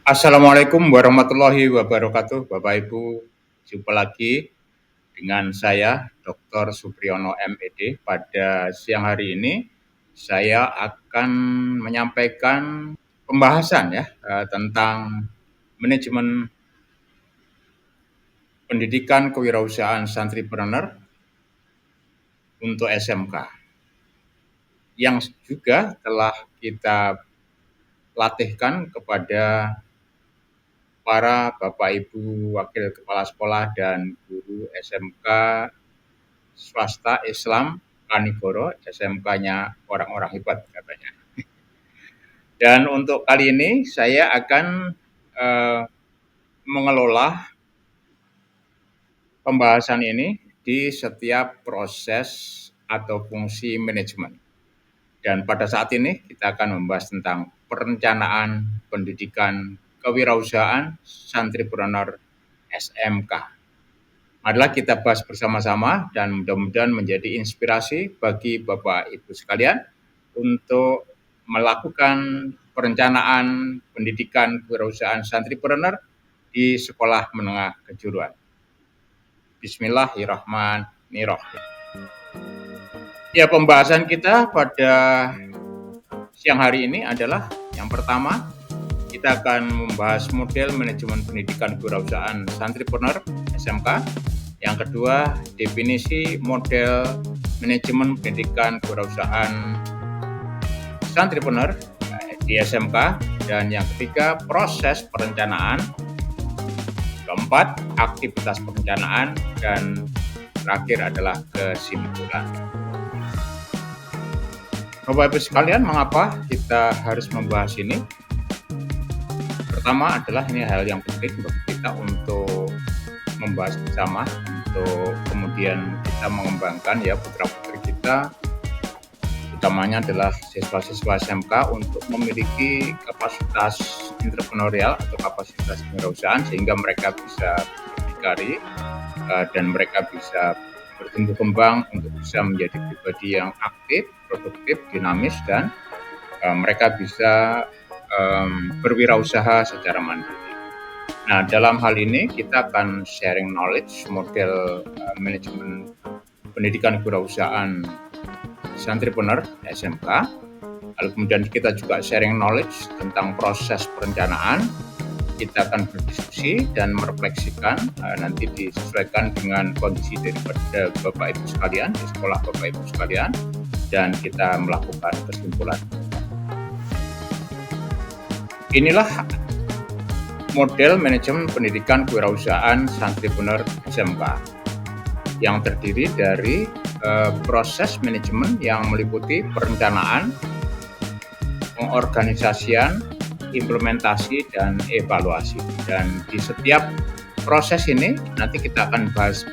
Assalamualaikum warahmatullahi wabarakatuh, Bapak Ibu. Jumpa lagi dengan saya, Dr. Supriyono MED. Pada siang hari ini, saya akan menyampaikan pembahasan ya tentang manajemen pendidikan kewirausahaan santripreneur untuk SMK, yang juga telah kita latihkan kepada para Bapak Ibu Wakil Kepala Sekolah dan guru SMK swasta Islam Kanigoro, SMK-nya orang-orang hebat katanya. Dan untuk kali ini saya akan mengelola pembahasan ini di setiap proses atau fungsi manajemen. Dan pada saat ini kita akan membahas tentang perencanaan pendidikan kewirausahaan santripreneur SMK. Adalah kita bahas bersama-sama dan mudah-mudahan menjadi inspirasi bagi Bapak Ibu sekalian untuk melakukan perencanaan pendidikan kewirausahaan santripreneur di sekolah menengah kejuruan. Bismillahirrahmanirrahim. Ya, pembahasan kita pada siang hari ini adalah yang pertama, kita akan membahas model manajemen pendidikan kewirausahaan santripreneur SMK. Yang kedua, definisi model manajemen pendidikan kewirausahaan santripreneur di SMK. Dan yang ketiga, proses perencanaan. Keempat, aktivitas perencanaan. Dan terakhir adalah kesimpulan. Bapak Ibu sekalian, mengapa kita harus membahas ini? Pertama adalah ini hal yang penting bagi kita untuk membahas bersama, untuk kemudian kita mengembangkan ya putra-putri kita, utamanya adalah siswa-siswa SMK untuk memiliki kapasitas entrepreneurial atau kapasitas kewirausahaan sehingga mereka bisa berdikari dan mereka bisa bertumbuh kembang untuk bisa menjadi pribadi yang aktif, produktif, dinamis, dan mereka bisa berwirausaha secara mandiri. Nah, dalam hal ini kita akan sharing knowledge model manajemen pendidikan kewirausahaan santripreneur SMK. Lalu kemudian kita juga sharing knowledge tentang proses perencanaan. Kita akan berdiskusi dan merefleksikan, nanti disesuaikan dengan kondisi daripada Bapak Ibu sekalian, di sekolah Bapak Ibu sekalian, dan kita melakukan kesimpulan. Inilah model manajemen pendidikan kewirausahaan santripreneur SMK yang terdiri dari proses manajemen yang meliputi perencanaan, pengorganisasian, implementasi, dan evaluasi. Dan di setiap proses ini nanti kita akan bahas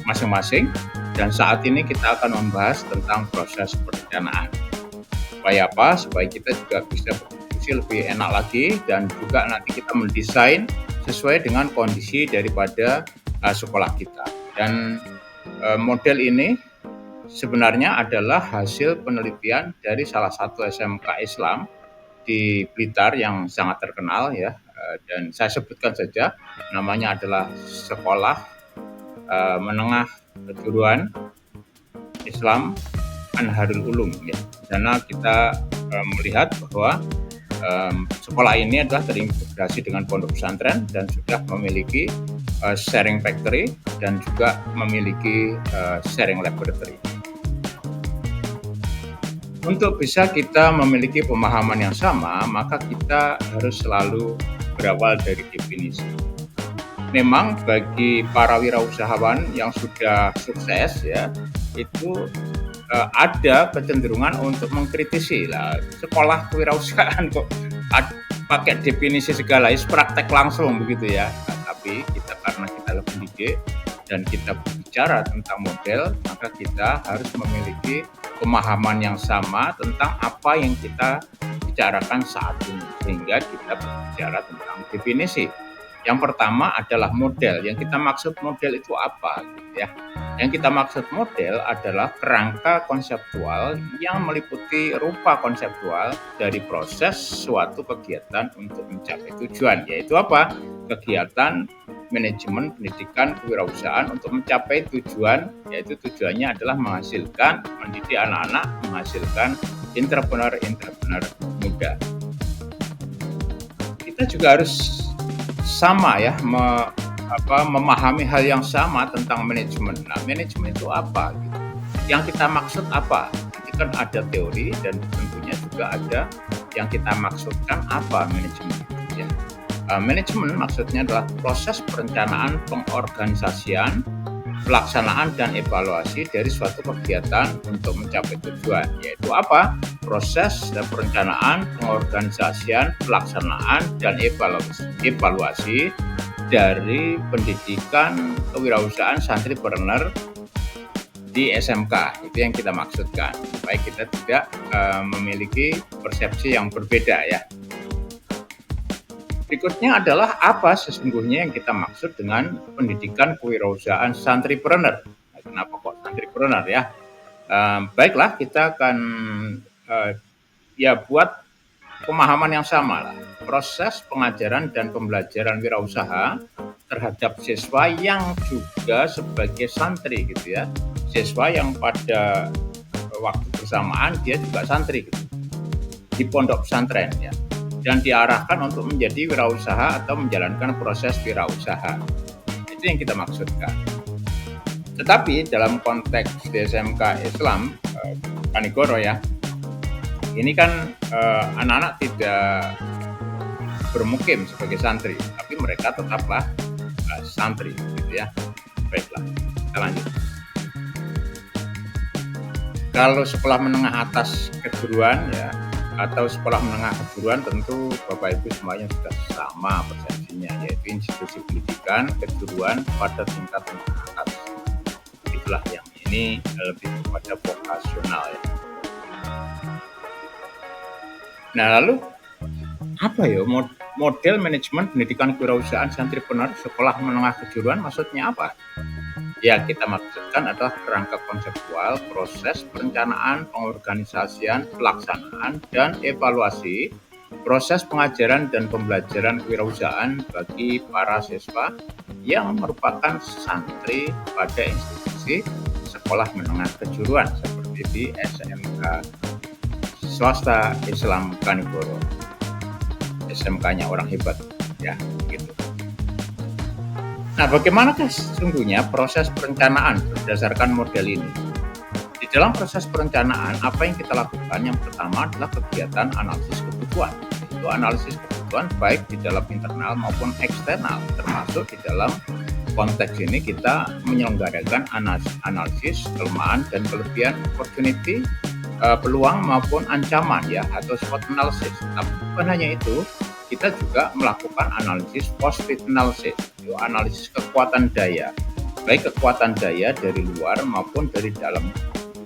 masing-masing, dan saat ini kita akan membahas tentang proses perencanaan. Supaya apa? Supaya kita juga bisa berdiskusi lebih enak lagi dan juga nanti kita mendesain sesuai dengan kondisi daripada sekolah kita. Dan model ini sebenarnya adalah hasil penelitian dari salah satu SMK Islam di Blitar yang sangat terkenal ya, dan saya sebutkan saja namanya adalah Sekolah Menengah Kejuruan Islam Anharul Ulum ya. Di sana kita melihat bahwa sekolah ini adalah terintegrasi dengan pondok pesantren dan sudah memiliki sharing factory dan juga memiliki sharing laboratory. Untuk bisa kita memiliki pemahaman yang sama, maka kita harus selalu berawal dari definisi. Memang bagi para wirausahawan yang sudah sukses ya, itu ada kecenderungan untuk mengkritisi lah, sekolah kewirausahaan kok pakai definisi segala, praktek langsung begitu ya. Nah, tapi kita karena kita lebih didik dan kita berbicara tentang model, maka kita harus memiliki pemahaman yang sama tentang apa yang kita bicarakan saat ini, sehingga kita berbicara tentang definisi. Yang pertama adalah model. Yang kita maksud model itu apa, gitu ya? Yang kita maksud model adalah kerangka konseptual yang meliputi rupa konseptual dari proses suatu kegiatan untuk mencapai tujuan, yaitu apa? Kegiatan manajemen pendidikan kewirausahaan untuk mencapai tujuan, yaitu tujuannya adalah menghasilkan, mendidik anak-anak, menghasilkan entrepreneur-entrepreneur muda. Kita juga harus sama ya, memahami hal yang sama tentang manajemen. Nah, manajemen itu apa? Gitu. Yang kita maksud apa? Nanti kan ada teori dan tentunya juga ada yang kita maksudkan apa manajemen itu ya. Manajemen maksudnya adalah proses perencanaan, pengorganisasian, pelaksanaan dan evaluasi dari suatu kegiatan untuk mencapai tujuan, yaitu apa? Proses dan perencanaan, pengorganisasian, pelaksanaan dan evaluasi dari pendidikan kewirausahaan santripreneur di SMK. Itu yang kita maksudkan, supaya kita tidak memiliki persepsi yang berbeda ya. Berikutnya adalah apa sesungguhnya yang kita maksud dengan pendidikan kewirausahaan santripreneur. Nah, kenapa kok santripreneur ya? Baiklah, kita akan ya buat pemahaman yang sama lah. Proses pengajaran dan pembelajaran wirausaha terhadap siswa yang juga sebagai santri gitu ya. Siswa yang pada waktu bersamaan dia juga santri gitu, di pondok pesantren ya, dan diarahkan untuk menjadi wirausaha atau menjalankan proses wirausaha. Itu yang kita maksudkan. Tetapi dalam konteks di SMK Islam Kanigoro ya, ini kan anak-anak tidak bermukim sebagai santri, tapi mereka tetaplah santri gitu ya. Baiklah, kita lanjut. Kalau sekolah menengah atas kejuruan ya, atau sekolah menengah kejuruan, tentu Bapak Ibu semuanya sudah sama persepsinya, yaitu institusi pendidikan kejuruan pada tingkat menengah atas. Itulah yang ini lebih kepada vokasional ya. Nah, lalu apa ya model manajemen pendidikan kewirausahaan santripreneur sekolah menengah kejuruan maksudnya apa? Ya, kita maksudkan adalah kerangka konseptual, proses perencanaan, pengorganisasian, pelaksanaan, dan evaluasi proses pengajaran dan pembelajaran kewirausahaan bagi para siswa yang merupakan santri pada institusi sekolah menengah kejuruan seperti di SMK swasta Islam Kanigoro, SMK-nya orang hebat ya gitu. Nah, bagaimanakah sesungguhnya proses perencanaan berdasarkan model ini? Di dalam proses perencanaan, apa yang kita lakukan? Yang pertama adalah kegiatan analisis kebutuhan. Itu analisis kebutuhan baik di dalam internal maupun eksternal, termasuk di dalam konteks ini kita menyelenggarakan analisis kelemahan dan kelebihan, opportunity, peluang maupun ancaman ya, atau SWOT analysis. Tapi bukan hanya itu, kita juga melakukan analisis positive analysis, yaitu analisis kekuatan daya, baik kekuatan daya dari luar maupun dari dalam.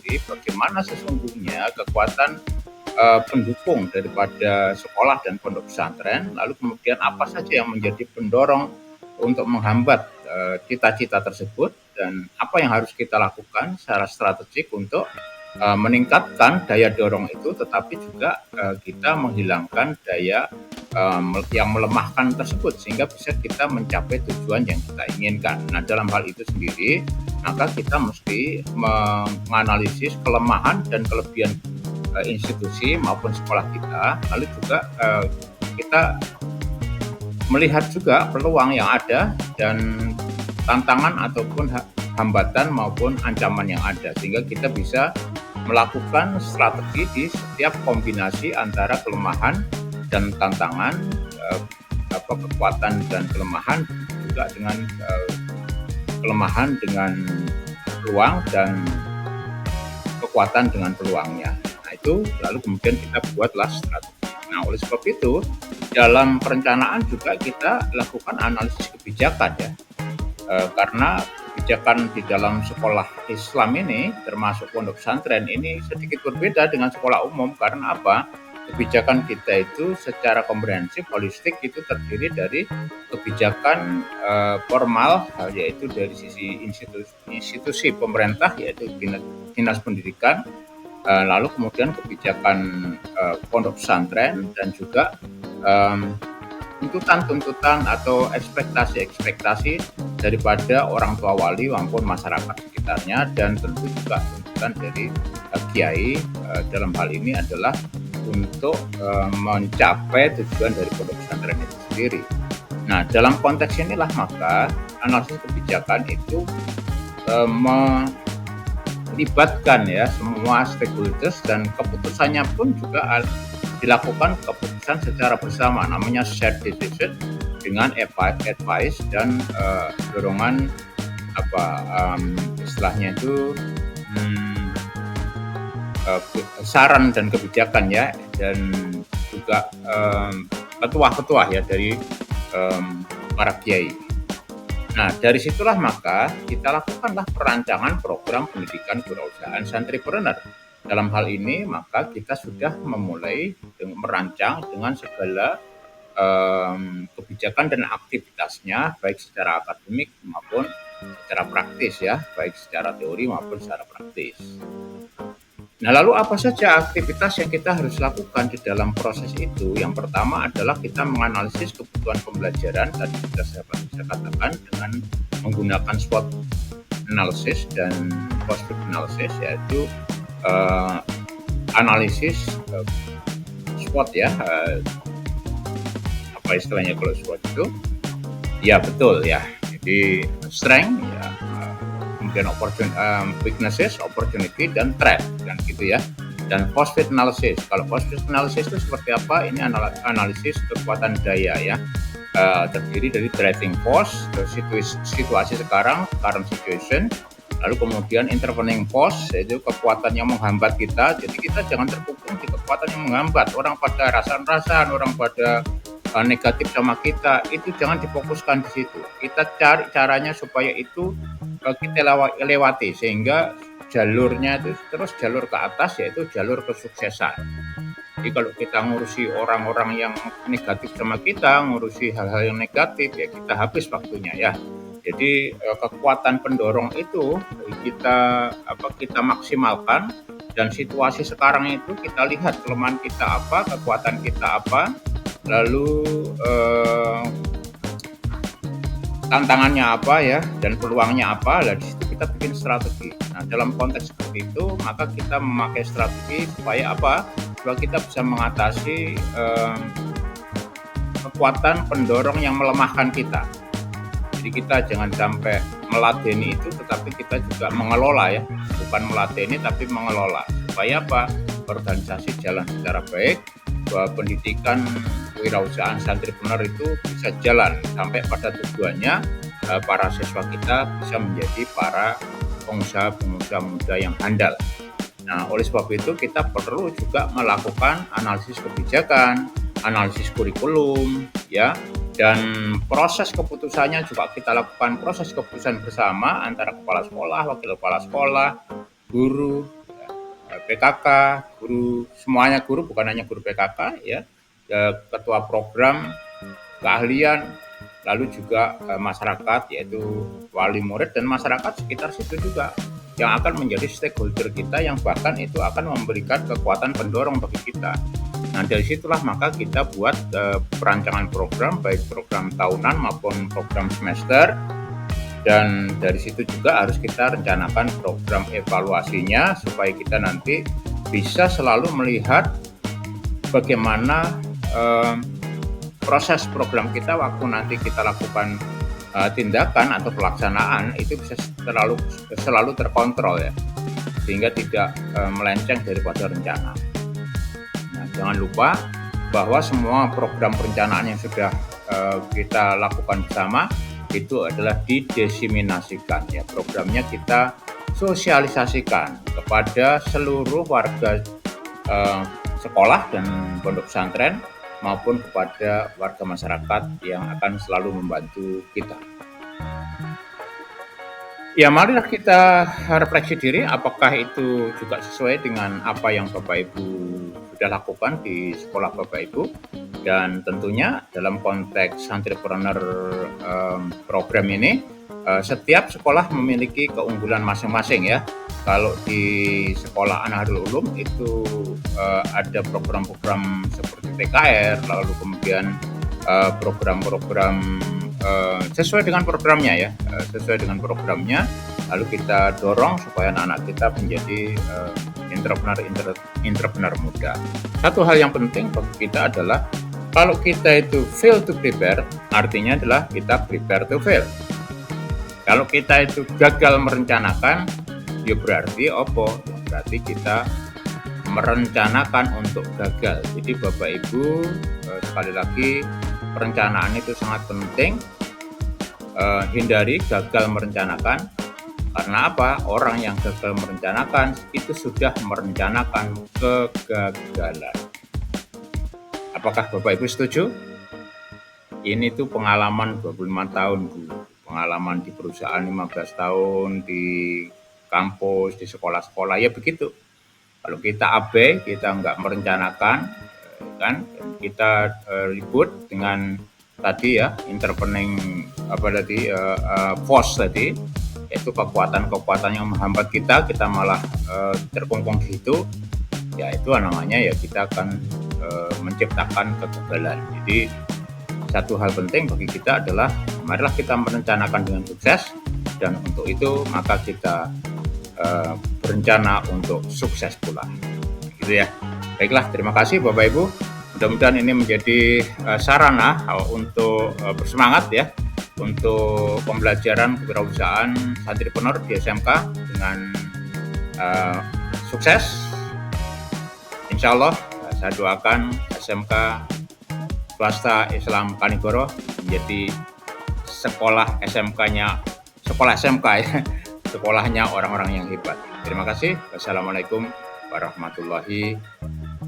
Jadi bagaimana sesungguhnya kekuatan pendukung daripada sekolah dan pondok pesantren, lalu kemudian apa saja yang menjadi pendorong untuk menghambat cita-cita tersebut, dan apa yang harus kita lakukan secara strategik untuk meningkatkan daya dorong itu, tetapi juga kita menghilangkan daya yang melemahkan tersebut sehingga bisa kita mencapai tujuan yang kita inginkan. Nah, dalam hal itu sendiri, maka kita mesti menganalisis kelemahan dan kelebihan institusi maupun sekolah kita, lalu juga kita melihat juga peluang yang ada dan tantangan ataupun hambatan maupun ancaman yang ada, sehingga kita bisa melakukan strategi di setiap kombinasi antara kelemahan dan tantangan, kekuatan dan kelemahan, juga dengan kelemahan dengan peluang dan kekuatan dengan peluangnya. Nah, itu lalu kemudian kita buatlah strategi. Nah, oleh sebab itu dalam perencanaan juga kita lakukan analisis kebijakan ya, karena kebijakan di dalam sekolah Islam ini termasuk pondok pesantren ini sedikit berbeda dengan sekolah umum. Karena apa? kebijakan kita itu secara komprehensif, holistik itu terdiri dari kebijakan formal, yaitu dari sisi institusi pemerintah, yaitu dinas pendidikan, lalu kemudian kebijakan pondok pesantren, dan juga tuntutan-tuntutan atau ekspektasi-ekspektasi daripada orang tua wali maupun masyarakat sekitarnya, dan tentu juga tuntutan dari kiai dalam hal ini adalah untuk mencapai tujuan dari pondok pesantren itu sendiri. Nah, dalam konteks inilah maka analisis kebijakan itu melibatkan ya semua stakeholders, dan keputusannya pun juga dilakukan keputusan secara bersama, namanya shared decision dengan advice dan dorongan istilahnya itu saran dan kebijakan ya, dan juga ketua-ketua ya dari para kiai. Nah, dari situlah maka kita lakukanlah perancangan program pendidikan kewirausahaan santripreneur. Dalam hal ini maka kita sudah memulai merancang dengan segala kebijakan dan aktivitasnya, baik secara akademik maupun secara praktis ya, baik secara teori maupun secara praktis. Nah, lalu apa saja aktivitas yang kita harus lakukan di dalam proses itu? Yang pertama adalah kita menganalisis kebutuhan pembelajaran, tadi sudah saya katakan, dengan menggunakan SWOT analysis dan post-fit analysis, yaitu analisis SWOT ya, apa istilahnya kalau SWOT itu? Ya betul ya, jadi strength ya, kemudian weaknesses, opportunity, dan threat, dan gitu ya. Dan post-fit analysis. Kalau post-fit analysis itu seperti apa? Ini analisis kekuatan daya ya. Terdiri dari driving force, situasi sekarang, current situation. Lalu kemudian intervening force, yaitu kekuatan yang menghambat kita. Jadi kita jangan terkungkung di kekuatan yang menghambat. Orang pada rasan-rasan, orang pada negatif sama kita, itu jangan difokuskan di situ. Kita cari caranya supaya itu kita lewati, sehingga jalurnya itu terus jalur ke atas, yaitu jalur kesuksesan. Jadi kalau kita ngurusi orang-orang yang negatif sama kita, ngurusi hal-hal yang negatif, ya kita habis waktunya ya. Jadi kekuatan pendorong itu kita maksimalkan, dan situasi sekarang itu kita lihat kelemahan kita apa, kekuatan kita apa, lalu tantangannya apa ya, dan peluangnya apa. Lah di situ kita bikin strategi. Nah, dalam konteks seperti itu maka kita memakai strategi supaya apa? Supaya kita bisa mengatasi kekuatan pendorong yang melemahkan kita. Jadi kita jangan sampai meladeni itu, tetapi kita juga mengelola ya, bukan meladeni tapi mengelola. Supaya apa? Organisasi jalan secara baik, bahwa pendidikan kewirausahaan santripreneur itu bisa jalan sampai pada tujuannya, para siswa kita bisa menjadi para pengusaha-pengusaha muda yang handal. Nah, oleh sebab itu kita perlu juga melakukan analisis kebijakan, analisis kurikulum ya, dan proses keputusannya juga kita lakukan proses keputusan bersama antara kepala sekolah, wakil kepala sekolah, guru, PKK, guru, semuanya guru, bukan hanya guru PKK ya, ketua program, keahlian, lalu juga masyarakat, yaitu wali murid dan masyarakat sekitar situ juga, yang akan menjadi stakeholder kita, yang bahkan itu akan memberikan kekuatan pendorong bagi kita. Nah, dari situlah maka kita buat perancangan program, baik program tahunan maupun program semester, dan dari situ juga harus kita rencanakan program evaluasinya supaya kita nanti bisa selalu melihat bagaimana proses program kita waktu nanti kita lakukan tindakan atau pelaksanaan itu bisa selalu terkontrol ya, sehingga tidak melenceng daripada rencana. Nah, jangan lupa bahwa semua program perencanaan yang sudah kita lakukan bersama itu adalah didiseminasikan ya, programnya kita sosialisasikan kepada seluruh warga sekolah dan pondok pesantren maupun kepada warga masyarakat yang akan selalu membantu kita. Ya, marilah kita refleksi diri apakah itu juga sesuai dengan apa yang Bapak Ibu sudah lakukan di sekolah Bapak Ibu. Dan tentunya dalam konteks entrepreneur program ini, setiap sekolah memiliki keunggulan masing-masing ya. Kalau di sekolah Nahdlatul Ulum itu ada program-program seperti TKR, lalu kemudian program-program sesuai dengan programnya ya, sesuai dengan programnya. Lalu kita dorong supaya anak-anak kita menjadi entrepreneur muda. Satu hal yang penting bagi kita adalah kalau kita itu fail to prepare, artinya adalah kita prepare to fail. Kalau kita itu gagal merencanakan, ya berarti apa? Berarti kita merencanakan untuk gagal. Jadi Bapak Ibu, sekali lagi perencanaan itu sangat penting. Hindari gagal merencanakan. Karena apa? Orang yang gagal merencanakan itu sudah merencanakan kegagalan. Apakah Bapak Ibu setuju? Ini tuh pengalaman 25 tahun dulu. Pengalaman di perusahaan 15 tahun, di kampus, di sekolah-sekolah, ya begitu. Kalau kita abai, kita nggak merencanakan, kan kita ribut dengan tadi ya, force tadi, yaitu kekuatan-kekuatan yang menghambat kita malah terkungkung gitu, ya itu namanya ya kita akan menciptakan kegagalan. Jadi satu hal penting bagi kita adalah marilah kita merencanakan dengan sukses, dan untuk itu maka kita berencana untuk sukses pula. Gitu ya. Baiklah, terima kasih Bapak Ibu. Mudah-mudahan ini menjadi sarana untuk bersemangat ya untuk pembelajaran kewirausahaan entrepreneur di SMK dengan sukses. Insya Allah saya doakan SMK Swasta Islam Kanigoro menjadi sekolah SMK-nya, sekolah SMK ya, sekolahnya orang-orang yang hebat. Terima kasih. Wassalamualaikum warahmatullahi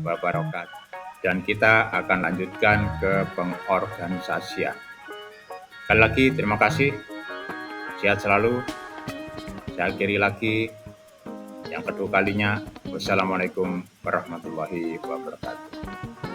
wabarakatuh. Dan kita akan lanjutkan ke pengorganisasian. Sekali lagi terima kasih. Sehat selalu. Saya akhiri lagi yang kedua kalinya. Wassalamualaikum warahmatullahi wabarakatuh.